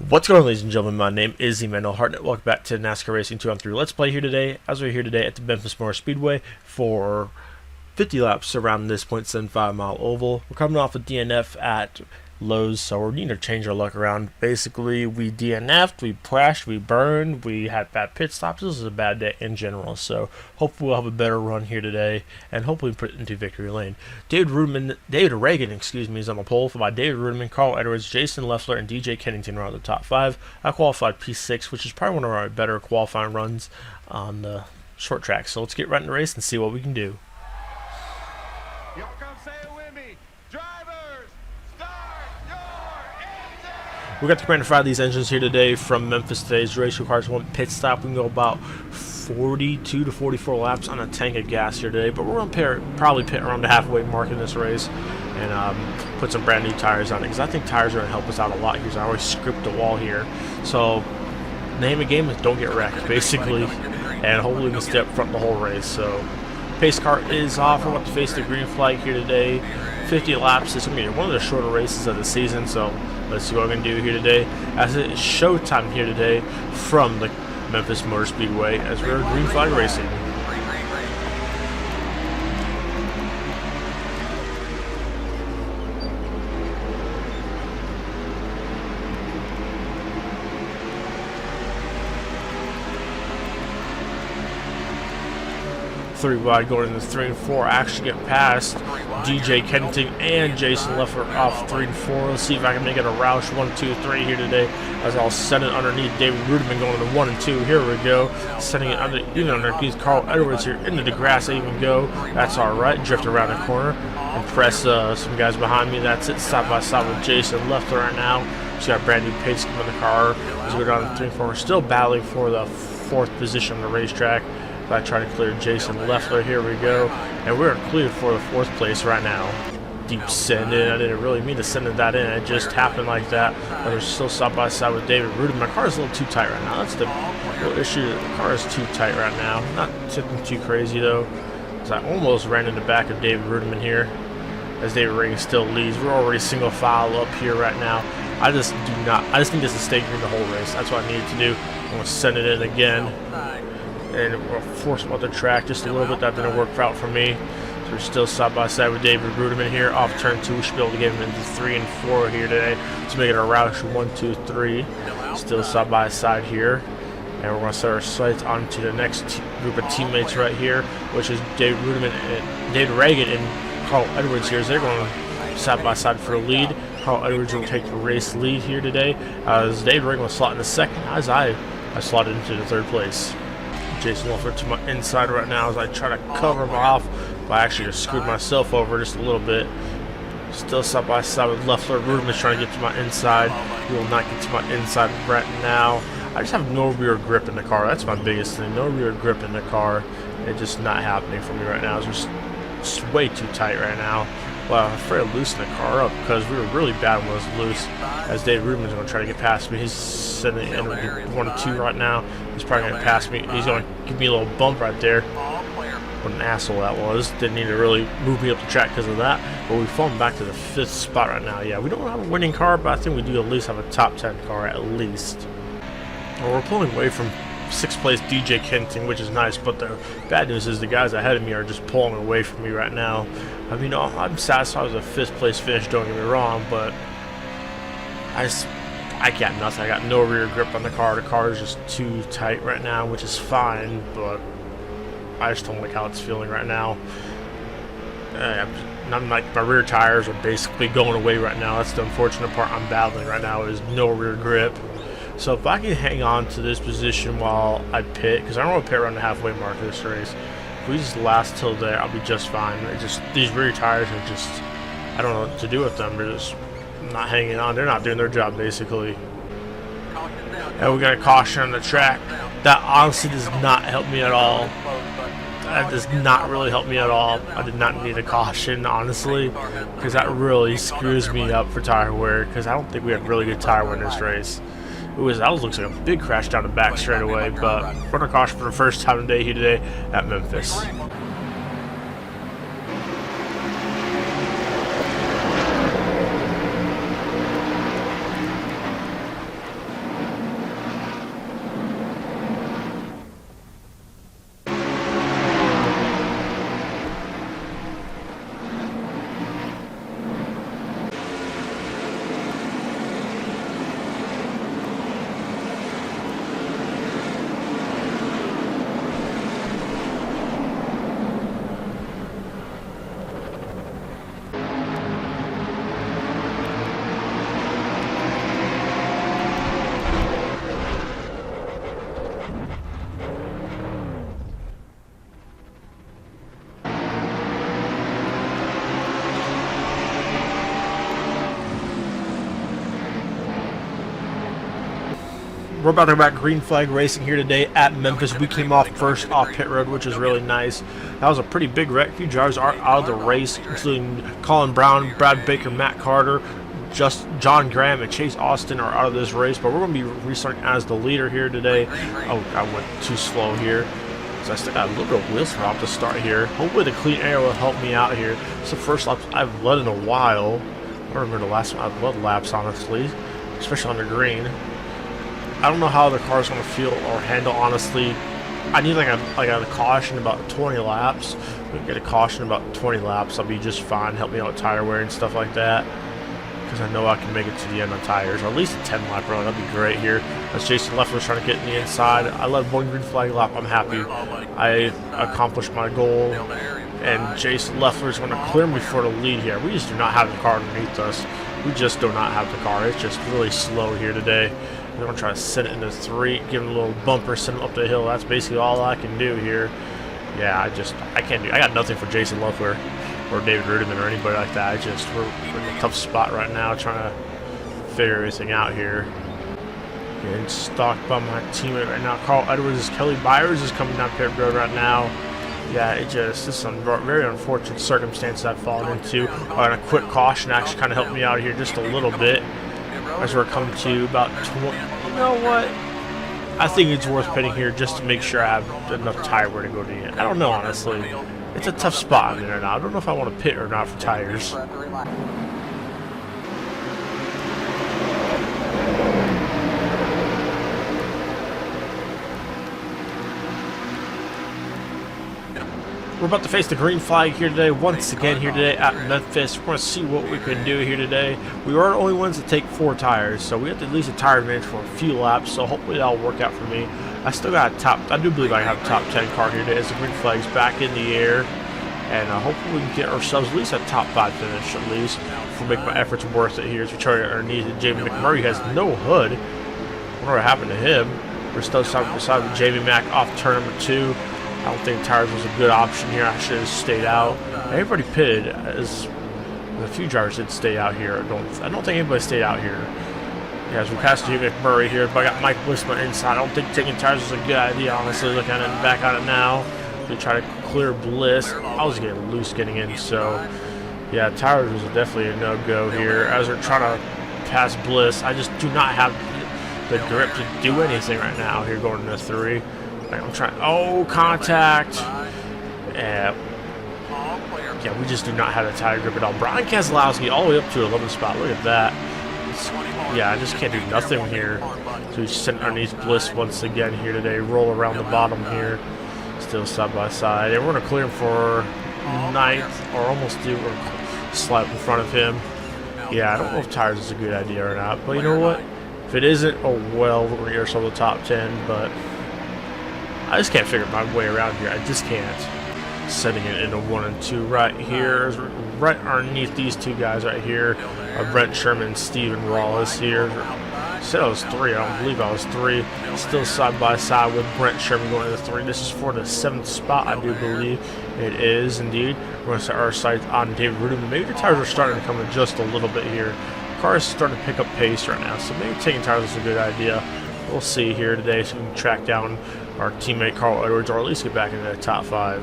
What's going on, ladies and gentlemen? My name is Emmanuel Hartnett. Welcome back to NASCAR Racing 2-on-3 Let's Play here today. As we're here today at the Memphis Speedway for 50 laps around this .75 mile oval. We're coming off a DNF at Lowe's, so we're needing to change our luck around. Basically, we DNF'd, we crashed, we burned, we had bad pit stops. This is a bad day in general, so hopefully we'll have a better run here today, and hopefully put it into victory lane. David Reagan, is on the pole, followed by David Rudiman, Carl Edwards, Jason Leffler, and DJ Kennington are on the top 5. I qualified P6, which is probably one of our better qualifying runs on the short track. So let's get right in the race and see what we can do. Y'all come say it with me. Drivers, start your engine! We got to grandify these engines here today from Memphis. Today's race requires one pit stop. We can go about 42 to 44 laps on a tank of gas here today, but we're going to probably pit around the halfway mark in this race and put some brand new tires on it, because I think tires are going to help us out a lot here. I always script the wall here. So name of the game is don't get wrecked, basically, and hopefully we can stay up front the whole race. So pace car is off. We're about to face the green flag here today. 50 laps. It's going to be one of the shorter races of the season, so let's see what we're going to do here today. As it is showtime here today from the Memphis Motor Speedway as we're green flag racing. Three wide going into 3 and 4. Actually get past DJ Kennington and Jason Leffler off 3 and 4. Let's see if I can make it a Roush 1, 2, 3 here today, as I'll send it underneath David Rudiman going to 1 and 2. Here we go, sending it underneath Carl Edwards here into the grass. I even go. That's all right. Drift around the corner and press some guys behind me. That's it. Side by side with Jason Leffler right now. She's got a brand new pace in the car as we go down to 3 and 4. We're still battling for the 4th position on the racetrack. I try to clear Jason Leffler. Here we go, and we're cleared for the 4th place right now. Deep send in. I didn't really mean to send that in. It just happened like that. But we're still side by side with David Rudiman. My car is a little too tight right now. That's the real issue. The car is too tight right now. Not tipping too crazy though, because I almost ran in the back of David Rudiman here, as David Reagan still leads. We're already single file up here right now. I just need this to stay green the whole race. That's what I needed to do. I'm gonna send it in again, and we'll force him off the track just a little bit. That didn't work out for me. So we're still side by side with David Rudiman here. Off turn 2, we should be able to get him into 3 and 4 here today to make it a Roush 1, 2, 3. Still side by side here, and we're going to set our sights onto the next group of teammates right here, which is David Rudiman and David Reagan and Carl Edwards here. As they're going side by side for a lead. Carl Edwards will take the race lead here today, as David Reagan will slot in the 2nd, as I slotted into the 3rd place. Jason Leffler to my inside right now as I try to cover him off, but I actually just screwed myself over just a little bit. Still side by side with Leffler. Rudiman's trying to get to my inside. He will not get to my inside right now. I just have no rear grip in the car. That's my biggest thing. No rear grip in the car. It's just not happening for me right now. It's just way too tight right now. Well, I'm afraid of loosening the car up, because we were really bad when it was loose. As David Rudiman's going to try to get past me. He's sending it in with 1 and 2 right now. He's probably going to pass me. He's going to give me a little bump right there. What an asshole that was. Didn't need to really move me up the track because of that. But we've fallen back to the 5th spot right now. Yeah, we don't have a winning car, but I think we do at least have a top 10 car at least. Well, we're pulling away from 6th place DJ Kennington, which is nice, but the bad news is the guys ahead of me are just pulling away from me right now. I mean, I'm satisfied with a 5th place finish, don't get me wrong, but I got nothing. I got no rear grip on the car. The car is just too tight right now, which is fine, but I just don't like how it's feeling right now. My rear tires are basically going away right now. That's the unfortunate part I'm battling right now, is no rear grip. So if I can hang on to this position while I pit, because I don't want to pit around the halfway mark of this race. If we just last till there, I'll be just fine. These rear tires are just, I don't know what to do with them. They're just not hanging on. They're not doing their job, basically. And we got a caution on the track. That honestly does not help me at all. That does not really help me at all. I did not need a caution, honestly, because that really screws me up for tire wear, because I don't think we had really good tire wear in this race. That looks like a big crash down the back straight away, but run a caution for the first time today here today at Memphis. We're about to go back green flag racing here today at Memphis. We came off first off pit road, which is really nice. That was a pretty big wreck. A few drivers are out of the race, including Colin Brown, Brad Baker, Matt Carter, just John Graham, and Chase Austin are out of this race. But we're going to be restarting as the leader here today. Oh, I went too slow here. So I still got a little bit of wheel spin to start here. Hopefully the clean air will help me out here. It's the first lap I've led in a while. I don't remember the last time I've led laps, honestly, especially on the green. I don't know how the car's going to feel or handle, honestly. I need like a caution about 20 laps. We can get a caution about 20 laps. I'll be just fine. Help me out with tire wear and stuff like that. Because I know I can make it to the end on tires. Or at least a 10 lap run. That'd be great here. As Jason Leffler's trying to get in the inside. I led one green flag lap. I'm happy. I accomplished my goal. And Jason Leffler's going to clear me for the lead here. We just do not have the car underneath us. We just do not have the car. It's just really slow here today. We're going to try to send it into 3, give him a little bumper, send him up the hill. That's basically all I can do here. Yeah, I can't do. I got nothing for Jason Loeffler or David Rudiman or anybody like that. We're in a tough spot right now, trying to figure everything out here. Getting stalked by my teammate right now. Carl Edwards, Kelly Byers is coming down pit road right now. Yeah, this is some very unfortunate circumstances I've fallen into. And a quick caution actually kind of helped me out here just a little bit. As we're coming to about 20, you know what? I think it's worth pitting here just to make sure I have enough tire wear to go to the end. I don't know, honestly. It's a tough spot in there now. I don't know if I want to pit or not for tires. We're about to face the green flag here today, once again here today at Memphis. We're going to see what we can do here today. We are the only ones to take 4 tires, so we have to at least a tire advantage for a few laps, so hopefully that'll work out for me. I still got I do believe I have a top 10 car here today as the green flag's back in the air. And hopefully we can get ourselves at least a top 5 finish, at least, if we make my efforts worth it here as we try to underneath it. Jamie McMurray has no hood. I wonder what happened to him. We're still side beside with Jamie Mack off turn number 2. I don't think tires was a good option here. I should have stayed out. Everybody pitted. As a few drivers did stay out here. I don't think anybody stayed out here. Yeah, as we pass Jamie McMurray here, but I got Mike Blissman inside. I don't think taking tires was a good idea, honestly. Looking at it back on it now. They try to clear Bliss. I was getting loose getting in, so yeah, tires was definitely a no-go here. As we're trying to pass Bliss, I just do not have the grip to do anything right now here going into 3. I'm trying. Oh, contact. Yeah, we just do not have the tire grip at all. Brian Keselowski all the way up to 11th spot. Look at that. Yeah, I just can't do nothing here. So he's sitting underneath Bliss once again here today. Roll around the bottom here. Still side by side. And we're going to clear him for 9th, or almost do, or slap in front of him. Yeah, I don't know if tires is a good idea or not. But you know what? If it isn't, oh well, we're going to get ourselves the top 10. But I just can't figure my way around here. I just can't. Setting it into 1 and 2 right here. Right underneath these 2 guys right here. Brent Sherman and Steven Wallace here. I said I was 3. I don't believe I was 3. Still side by side with Brent Sherman going to 3. This is for the 7th spot, I do believe. It is indeed. We're going to set our sights on David Rudiman. Maybe the tires are starting to come in just a little bit here. The car is starting to pick up pace right now, so maybe taking tires is a good idea. We'll see here today so we can track down our teammate Carl Edwards, or at least get back into the top 5.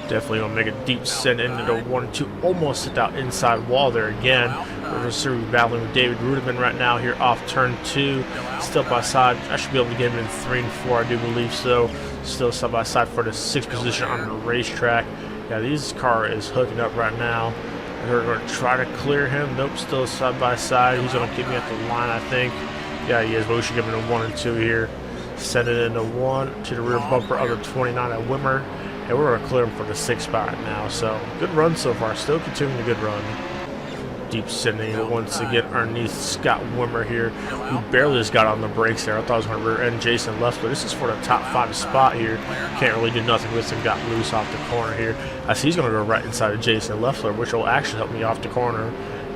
Definitely going to make a deep send into the 1 and 2. Almost hit that inside wall there again. We're going to be battling with David Rudiman right now here off turn 2. Still by side. I should be able to get him in 3 and 4. I do believe so. Still side by side for the 6th position on the racetrack. Yeah, this car is hooking up right now. We're going to try to clear him. Nope, still side by side. He's going to keep me at the line, I think. Yeah, he is, but we should give him a 1 and 2 here. Send it into 1 to the rear bumper of the 29 at Wimmer. And we're going to clear him for the 6th spot now. So, good run so far. Still continuing a good run. Deep sending once again underneath Scott Wimmer here, who barely just got on the brakes there. I thought I was going to rear end Jason Leffler. This is for the top 5 spot here. Can't really do nothing with him. Got loose off the corner here. I see he's going to go right inside of Jason Leffler, which will actually help me off the corner.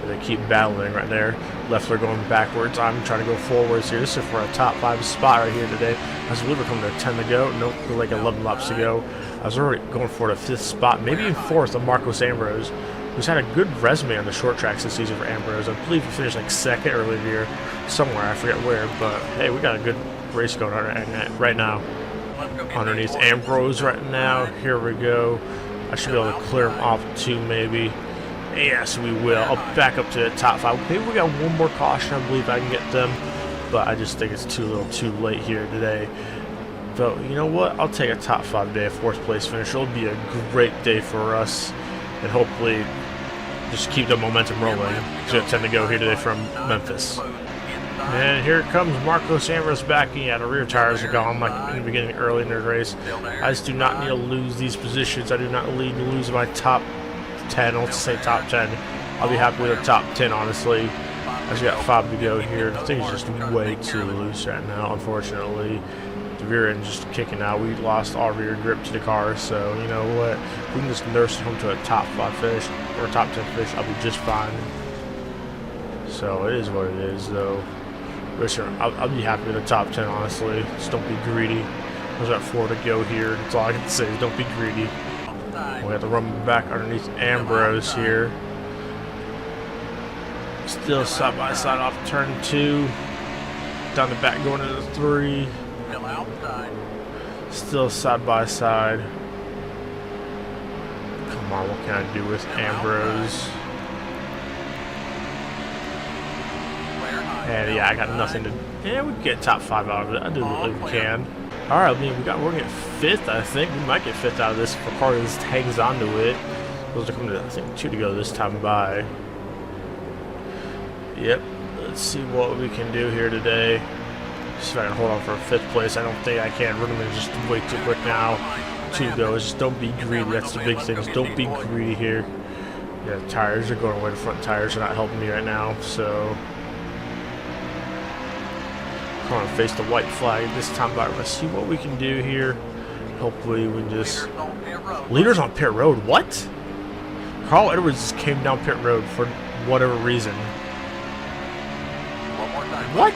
They keep battling right there. Leffler going backwards. I'm trying to go forwards here. This is for a top 5 spot right here today. I believe we're coming to 10 to go. Nope, like 11 laps to go. I was already going for the 5th spot, maybe even 4th of Marcos Ambrose. who's had a good resume on the short tracks this season for Ambrose. I believe he finished like second earlier in the year, somewhere, I forget where, but hey, we got a good race going on right now. Underneath Ambrose right now, here we go. I should be able to clear him off too, maybe. Yes, we will. I'll back up to the top 5. Maybe we got one more caution, I believe I can get them, but I just think it's too little too late here today. But you know what? I'll take a top 5 day, a 4th place finish. It'll be a great day for us, and hopefully just keep the momentum rolling. So it's time to go here today from Memphis. And here comes Marcos Ambrose back. Yeah, the rear tires are gone like in the beginning, early in the race. I just do not need to lose these positions. I do not need to lose my top 10. Let's say top 10. I'll be happy with a top 10, honestly. I just got 5 to go here. The thing's just way too loose right now, unfortunately. The rear end just kicking out. We lost all rear grip to the car, so you know what? We can just nurse it home to a top 5 finish or a top 10 finish. I'll be just fine. So it is what it is, though. But sure, I'll be happy with the top 10, honestly. Just don't be greedy. There's got 4 to go here. That's all I can say. Don't be greedy. We have to run back underneath Ambrose here. Still side by side off turn 2. Down the back going into the 3. Still side by side. Come on, what can I do with Ambrose? And yeah, I got nothing to. Yeah, we can get top 5 out of it. I do believe we can. All right, I mean, we're gonna get 5th. I think we might get 5th out of this if Ricardo just hangs on to it. Those are coming to, I think, 2 to go this time by. Yep. Let's see what we can do here today. See if I can hold on for a 5th place. I don't think I can. Ruderman is just way too quick now. 2 to go. Just don't be greedy. That's the big thing. Just don't be greedy here. Yeah, the tires are going away. The front tires are not helping me right now. So. Come on, face the white flag this time by. Let's see what we can do here. Hopefully we can just... Leaders on pit road. What? Carl Edwards just came down pit road for whatever reason. What?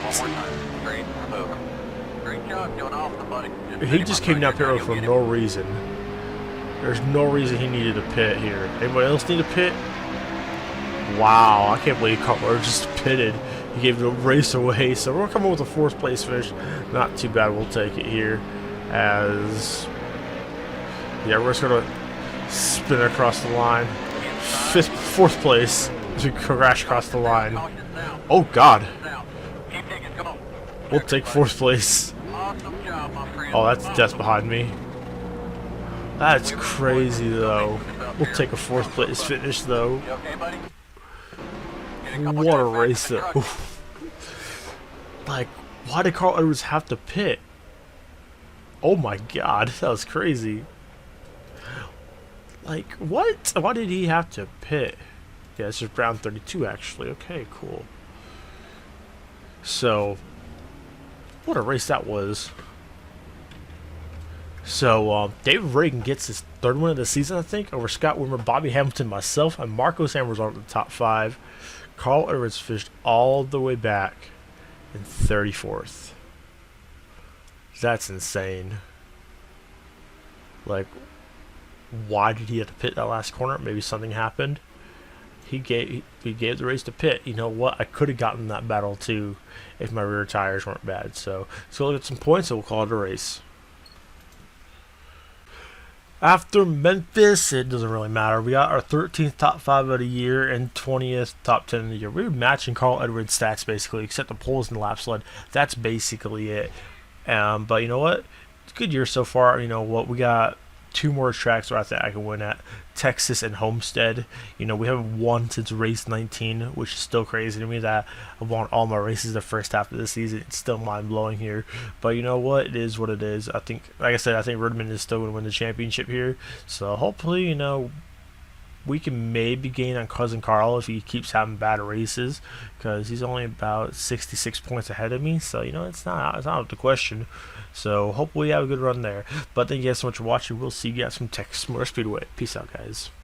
He just came down pit road for no reason. There's no reason he needed a pit here. Anybody else need a pit? Wow, I can't believe Carl Edwards just pitted. He gave the race away, so we're coming with a 4th place finish. Not too bad. We'll take it here. As yeah, we're just gonna spin across the line. 4th place as we crash across the line. Oh God! We'll take 4th place. Oh, that's death behind me. That's crazy, though. We'll take a 4th place finish, though. What a race, though. Like, why did Carl Edwards have to pit? Oh my God, that was crazy. Like, what? Why did he have to pit? Yeah, this is round 32, actually. Okay, cool. So, what a race that was. So, David Reagan gets his 3rd win of the season, I think, over Scott Wimmer, Bobby Hamilton, myself, and Marcos Ambrose on the top 5. Carl Edwards fished all the way back in 34th. That's insane. Like, why did he have to pit that last corner? Maybe something happened. He gave the race to pit. You know what? I could have gotten that battle too if my rear tires weren't bad. So let's go look at some points and we'll call it a race. After Memphis, it doesn't really matter. We got our 13th top 5 of the year and 20th top 10 of the year. We were matching Carl Edwards' stats basically, except the poles and the lap sled. That's basically it. But you know what? It's a good year so far. You know what? We got 2 more tracks where I think I can win at. Texas and Homestead. You know, we haven't won since race 19, which is still crazy to me that I've won all my races the first half of the season. It's still mind-blowing here. But you know what? It is what it is. I think, like I said, I think Ruderman is still going to win the championship here. So hopefully, you know, we can maybe gain on Cousin Carl if he keeps having bad races, because he's only about 66 points ahead of me. So, you know, it's not out of the question. So hopefully we have a good run there. But thank you guys so much for watching. We'll see you guys from Texas Motor Speedway. Peace out, guys.